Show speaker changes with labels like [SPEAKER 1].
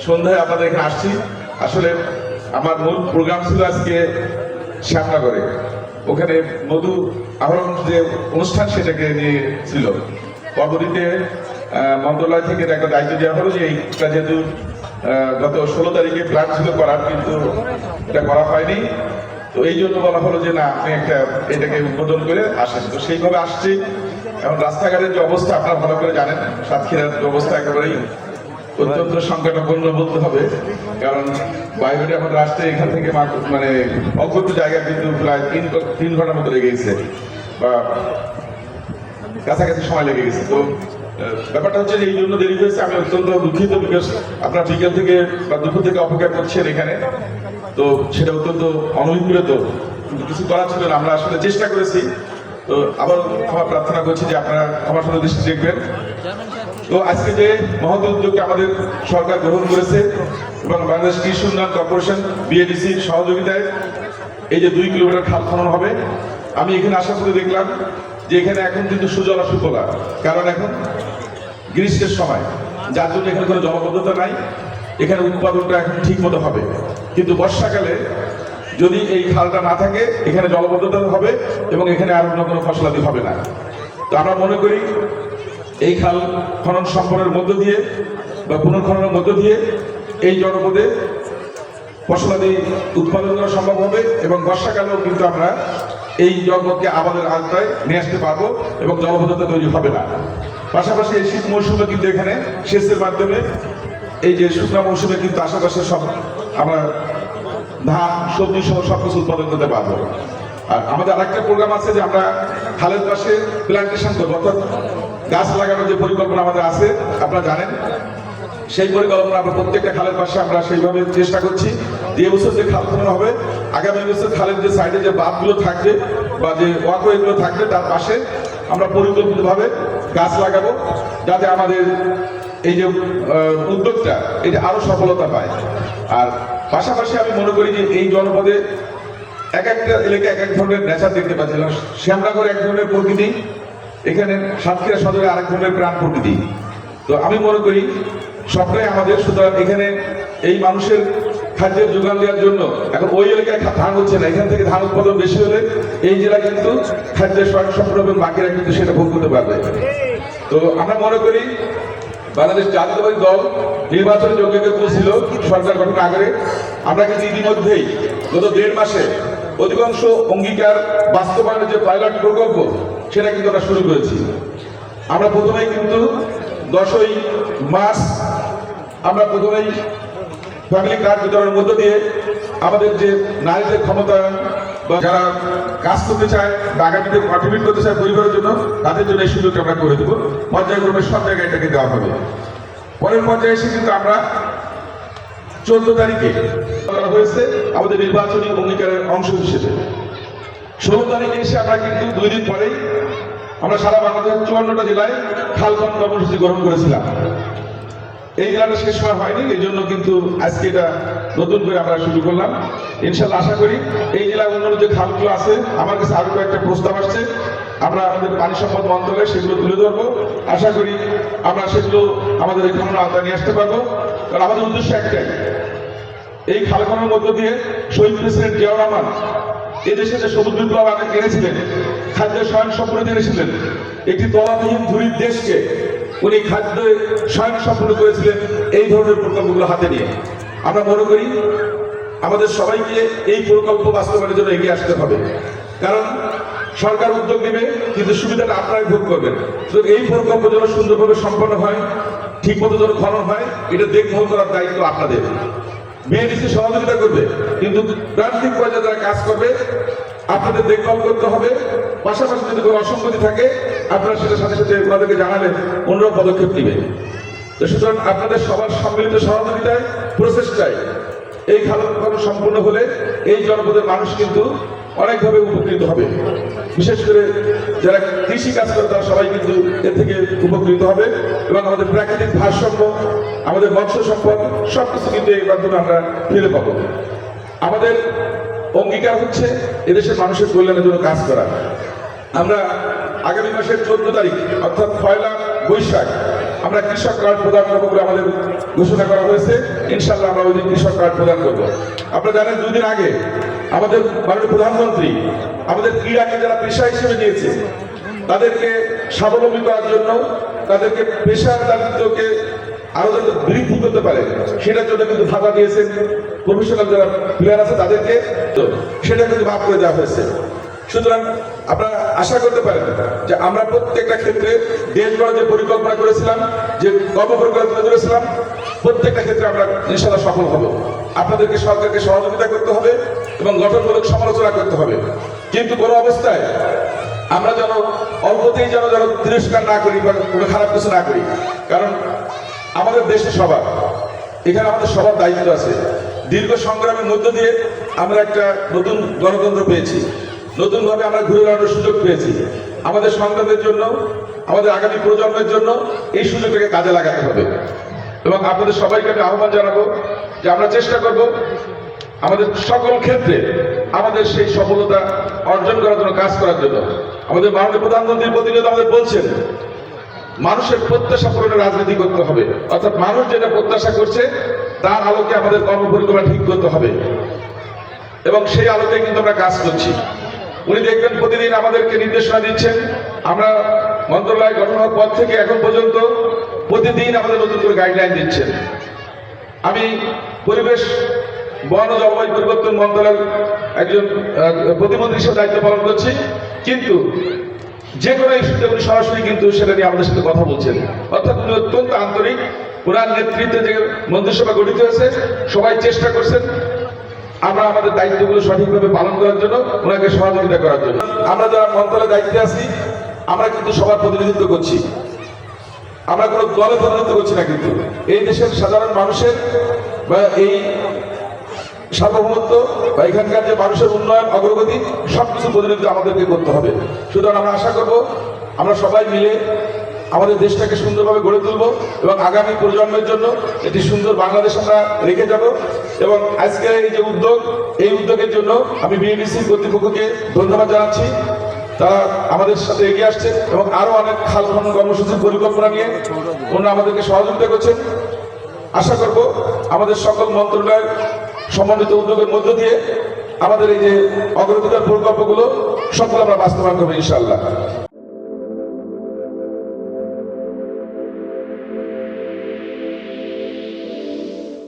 [SPEAKER 1] সন্ধ্যায় আপনাদের এখানে আসছি। আসলে আমার মূল প্রোগ্রাম ছিল আজকে শ্যামনগরে, ওখানে মধু আহরণ যে অনুষ্ঠান সেটাকে নিয়ে ছিল। পরবর্তীতে মন্ত্রণালয় থেকে একটা দায়িত্ব দেওয়া হলো যে এইটা যেহেতু গত 16 তারিখে প্ল্যান ছিল করার, কিন্তু এটা করা হয়নি। তো এই জন্য বলা হলো যে না, আপনি এটাকে উদ্বোধন করে আসেন। তো সেইভাবে আসছি। এখন রাস্তাঘাটের যে অবস্থা আপনারা ভালো করে জানেন, সাতক্ষীরার অবস্থা একেবারেই অত্যন্ত সংকটাপন্ন বলতে হবে। কারণ বাইরে আমাদের আসতে এখান থেকে মানে অল্প জায়গা কিন্তু প্রায় 3 ঘন্টার মতো লেগে গেছে, বা কাছাকাছি সময় লেগে গেছে। তো ব্যাপারটা হচ্ছে যে এই জন্য দেরি হয়েছে। আমি অত্যন্ত দুঃখিত, বিকজ আপনার বিকেল থেকে বা দুপুর থেকে অপেক্ষা করছেন এখানে। তো সেটা অত্যন্ত অনভিপ্রেত, কিন্তু কিছু করা ছিল না। আমরা আসলে চেষ্টা করেছি। তো আবার ক্ষমা প্রার্থনা করছি যে আপনারা ক্ষমার সাথে দৃষ্টি দেখবেন। তো আজকে যে মহৎ উদ্যোগকে আমাদের সরকার গ্রহণ করেছে এবং বাংলাদেশ কৃষি উন্নয়ন কর্পোরেশন বিএডিসির সহযোগিতায় এই যে 2 কিলোমিটার খাল খনন হবে, আমি এখানে আসার পরে দেখলাম যে এখানে এখন কিন্তু সুজলা সুফলা, কারণ এখন গ্রীষ্মের সময়, যার জন্য এখানে কোনো জলবদ্ধতা নাই। এখানে উৎপাদনটা এখন ঠিক মতো হবে। কিন্তু বর্ষাকালে যদি এই খালটা না থাকে, এখানে জলবদ্ধতা হবে এবং এখানে আর অন্য কোনো ফসলাদি হবে না। তো আমরা মনে করি এই খাল খনন সম্পন্নের মধ্য দিয়ে বা পুনর্খননের মধ্য দিয়ে এই জনপদে ফসলাদি উৎপাদন করা সম্ভব হবে এবং বর্ষাকালেও কিন্তু আমরা এই জনপদকে আবাদের আওতায় নিয়ে আসতে পারবো এবং জলবদ্ধতা তৈরি হবে না। পাশাপাশি এই শীত মৌসুমে কিন্তু এখানে সেচের মাধ্যমে এই যে শুকনো মৌসুমে কিন্তু আশেপাশে সব আমরা ধান সবজি সহ সবকিছু উৎপাদন করতে পারবো। আর আমাদের আরেকটা প্রোগ্রাম আছে যে আমরা খালের পাশে প্ল্যান্টেশন করবো, অর্থাৎ গাছ লাগানোর যে পরিকল্পনা আমাদের আছে আপনারা জানেন। সেই পরিকল্পনা আমরা প্রত্যেকটা খালের পাশে আমরা সেইভাবে চেষ্টা করছি। যে বছর যে খাল খনন হবে, আগামী বছর খালের যে সাইডে যে বাঁধগুলো থাকবে বা যে ওয়াকওয়েগুলো থাকবে, তার পাশে আমরা পরিকল্পিতভাবে গাছ লাগাবো, যাতে আমাদের এই যে উদ্যোগটা এটা আরো সফলতা পায়। আর পাশাপাশি আমি মনে করি যে এই জনপদে এক একটা এলাকায় এক এক ধরনের নেচার দেখতে পাচ্ছি। শ্যামনগর এক ধরনের প্রকৃতি, এখানে সাতক্ষীরা সদরে আরেক ধরনের প্রাণ প্রকৃতি। তো আমি মনে করি সবটাই আমাদের, সুতরাং এখানে এই মানুষের খাদ্যের যোগান দেওয়ার জন্য এখন ওই এলাকায় ধান হচ্ছে না, এখান থেকে ধান উৎপাদন বেশি হলে এই জেলা কিন্তু খাদ্যের স্বয়ংসম্পূর্ণ এবং বাকিরা কিন্তু সেটা ভোগ করতে পারবে। তো আমরা মনে করি বাংলাদেশ জাতীয়তাবাদী দল নির্বাচনী যোগ্যকে তুলছিল সরকার গঠনের আগে। আমরা কিন্তু ইতিমধ্যেই গত 1.5 মাসে অধিকাংশ অঙ্গীকার বাস্তবায়নের যে পাইলট প্রকল্প সেটা কিন্তু আমরা শুরু করেছি। আমরা প্রথমেই কিন্তু 10ই মার্চ আমরা প্রথমেই ফ্যামিলি কার্ড বিতরণের মধ্য দিয়ে আমাদের যে নারীদের ক্ষমতায়ন বা যারা কাজ করতে চায় বা আগামীতে কন্ট্রিবিউট করতে চায় পরিবারের জন্য, তাদের জন্য এই সুযোগটা আমরা করে দেবো। পর্যায়ক্রমে সব জায়গায় এটাকে দেওয়া হবে। পরের পর্যায়ে এসে কিন্তু আমরা 14 তারিখে করা হয়েছে আমাদের নির্বাচনী অঙ্গীকারের অংশ হিসেবে। 16 তারিখে এসে আমরা কিন্তু 2 দিন পরেই আমরা সারা বাংলাদেশের 54টা জেলায় খাল খনন কর্মসূচি গ্রহণ করেছিলাম। এই জেলাটা শেষ হওয়া হয়নি, এই জন্য কিন্তু আজকে এটা নতুন করে আমরা শুরু করলাম। ইনশাল্লাহ আশা করি এই জেলার অন্যান্য যে খালগুলো আছে, আমার কাছে আরো কয়েকটা প্রস্তাব আসছে, আমরা আমাদের পানি সম্পদ মন্ত্রণালয়ে সেগুলো তুলে ধরবো। আশা করি আমরা সেগুলো আমাদের এই খননের আওতায় নিয়ে আসতে পারবো। কারণ আমাদের উদ্দেশ্য একটাই, এই খাল খননের মধ্য দিয়ে শহীদ প্রেসিডেন্ট জিয়াউর রহমান এদেশে যে সবুজ বিপ্লব আগে এনেছিলেন, খাদ্যের স্বয়ংসম্পূর্ণ এনেছিলেন, একটি তলাবিহীন ধুরির দেশকে উনি খাদ্য স্বয়ংসম্পূর্ণ করেছিলেন এই ধরনের প্রকল্পগুলো হাতে নিয়ে। আমরা মনে করি আমাদের সবাইকে এই প্রকল্প বাস্তবায়নের জন্য এগিয়ে আসতে হবে। কারণ সরকার উদ্যোগ নেবে, কিন্তু সুবিধাটা আপনারাই ভোগ করবেন। এই প্রকল্প যেন সুন্দরভাবে সম্পন্ন হয়, ঠিক মতো যেন খনন হয়, এটা দেখভাল করার দায়িত্ব আপনাদের। বিএডিসি সহযোগিতা করবে, কিন্তু প্রান্তিক পর্যায়ে যারা কাজ করবে আপনাদের দেখভাল করতে হবে। পাশাপাশি যদি কোনো অসঙ্গতি থাকে আপনারা সেটার সাথে সাথে ওনাদেরকে জানালে অন্যরা পদক্ষেপ নেবে। সুতরাং আপনাদের সবার সম্মিলিত সহযোগিতায়, প্রচেষ্টায় এই খাল খনন সম্পূর্ণ হলে এই জনপদের মানুষ কিন্তু অনেকভাবে উপকৃত হবে। বিশেষ করে যারা কৃষি কাজ করে তারা সবাই কিন্তু এর থেকে উপকৃত হবে এবং আমাদের প্রাকৃতিক ভারসাম্য, আমাদের মৎস্য সম্পদ সবকিছু কিন্তু এই মাধ্যমে আমরা ফিরে পাবো। আমাদের অঙ্গীকার হচ্ছে এদেশের মানুষের কল্যাণের জন্য কাজ করা। আমরা আগামী মাসের 14 তারিখ অর্থাৎ 1 বৈশাখ আমরা কৃষক কার্ড প্রদান করবো বলে আমাদের ঘোষণা করা হয়েছে। ইনশাল্লাহ আমরা ওই দিন কৃষক কার্ড প্রদান করবো। আপনারা জানেন 2 দিন আগে আমাদের মাননীয় প্রধানমন্ত্রী আমাদের ক্রীড়াকে যারা পেশা হিসেবে নিয়েছে তাদেরকে স্বাবলম্বী করার জন্য, তাদেরকে পেশাদারিত্বকে আরো যাতে বৃদ্ধি করতে পারে সেটার জন্য কিন্তু ভাতা দিয়েছেন। প্রফেশনাল যারা প্লেয়ার আছে তাদেরকে তো সেটা কিন্তু মাফ করে দেওয়া হয়েছে। সুতরাং আপনারা আশা করতে পারেন যে আমরা প্রত্যেকটা ক্ষেত্রে দেশ গড়ার যে পরিকল্পনা করেছিলাম, যে কর্মপরিকল্পনা করেছিলাম, প্রত্যেকটা ক্ষেত্রে আমরা ইনশাআল্লাহ সফল হব। আপনাদেরকে সরকারকে সহযোগিতা করতে হবে এবং গঠনমূলক সমালোচনা করতে হবে, কিন্তু কোনো অবস্থায় আমরা যেন অল্পতেই যেন তিরস্কার না করি বা কোনো খারাপ কিছু না করি। কারণ আমাদের দেশে সবার, এখানে আমাদের সবার দায়িত্ব আছে। দীর্ঘ সংগ্রামের মধ্য দিয়ে আমরা একটা নতুন গণতন্ত্র পেয়েছি, নতুনভাবে আমরা ঘুরে দাঁড়ানোর সুযোগ পেয়েছি। আমাদের সন্তানদের জন্য, আমাদের আগামী প্রজন্মের জন্য এই সুযোগটাকে কাজে লাগাতে হবে। এবং আপনাদের সবাইকে আমি আহ্বান জানাবো যে আমরা চেষ্টা করব আমাদের সকল ক্ষেত্রে আমাদের সেই সফলতা অর্জন করার জন্য কাজ করার জন্য। আমাদের মাননীয় প্রধানমন্ত্রী প্রতিনিয়ত আমাদের বলছেন মানুষের প্রত্যাশা পূরণের রাজনীতি করতে হবে, অর্থাৎ মানুষ যেটা প্রত্যাশা করছে তার আলোকে আমাদের কর্মপরিকল্পনা ঠিক করতে হবে এবং সেই আলোকে কিন্তু আমরা কাজ করছি। উনি দেখবেন প্রতিদিন আমাদেরকে নির্দেশনা দিচ্ছেন। আমরা মন্ত্রণালয় গঠন হওয়ার পর থেকে এখন পর্যন্ত প্রতিদিন আমাদের নতুন করে গাইডলাইন দিচ্ছেন। আমি পরিবেশ, বন ও জলবায়ু পরিবর্তন মন্ত্রণালয়ের একজন প্রতিমন্ত্রী হিসেবে দায়িত্ব পালন করছি, কিন্তু যে কোনো ইস্যুতে উনি সরাসরি কিন্তু সেটা নিয়ে আমাদের সাথে কথা বলছেন। অর্থাৎ উনি অত্যন্ত আন্তরিক। ওনার নেতৃত্বে যে মন্ত্রিসভা গঠিত হয়েছে সবাই চেষ্টা করছেন আমরা আমাদের দায়িত্বগুলো সঠিকভাবে পালন করার জন্য, ওনাকে সহযোগিতা করার জন্য। আমরা যারা মন্ত্রণালয়ের দায়িত্বে আছি আমরা কিন্তু সবার প্রতিনিধিত্ব করছি, আমরা কোনো দলের প্রতিনিধিত্ব করছি না, কিন্তু এই দেশের সাধারণ মানুষের বা এই সার্বভৌমত্ব বা এখানকার যে মানুষের উন্নয়ন, অগ্রগতি সবকিছু প্রতিনিধিত্ব আমাদেরকে করতে হবে। সুতরাং আমরা আশা করব আমরা সবাই মিলে আমাদের দেশটাকে সুন্দরভাবে গড়ে তুলব এবং আগামী প্রজন্মের জন্য একটি সুন্দর বাংলাদেশ আমরা রেখে যাব। এবং আজকের এই যে উদ্যোগ, এই উদ্যোগের জন্য আমি বিএডিসি কর্তৃপক্ষকে ধন্যবাদ জানাচ্ছি। তারা আমাদের সাথে এগিয়ে আসছে এবং আরো অনেক খাল খনন কর্মসূচির পরিকল্পনা নিয়ে ওনারা আমাদেরকে সহযোগিতা করছেন। আশা করব আমাদের সকল মন্ত্রণালয়ের সমন্বিত উদ্যোগের মধ্য দিয়ে আমাদের এই যে অগ্রাধিকার প্রকল্পগুলো সবগুলো আমরা বাস্তবায়ন করবো ইনশাআল্লাহ।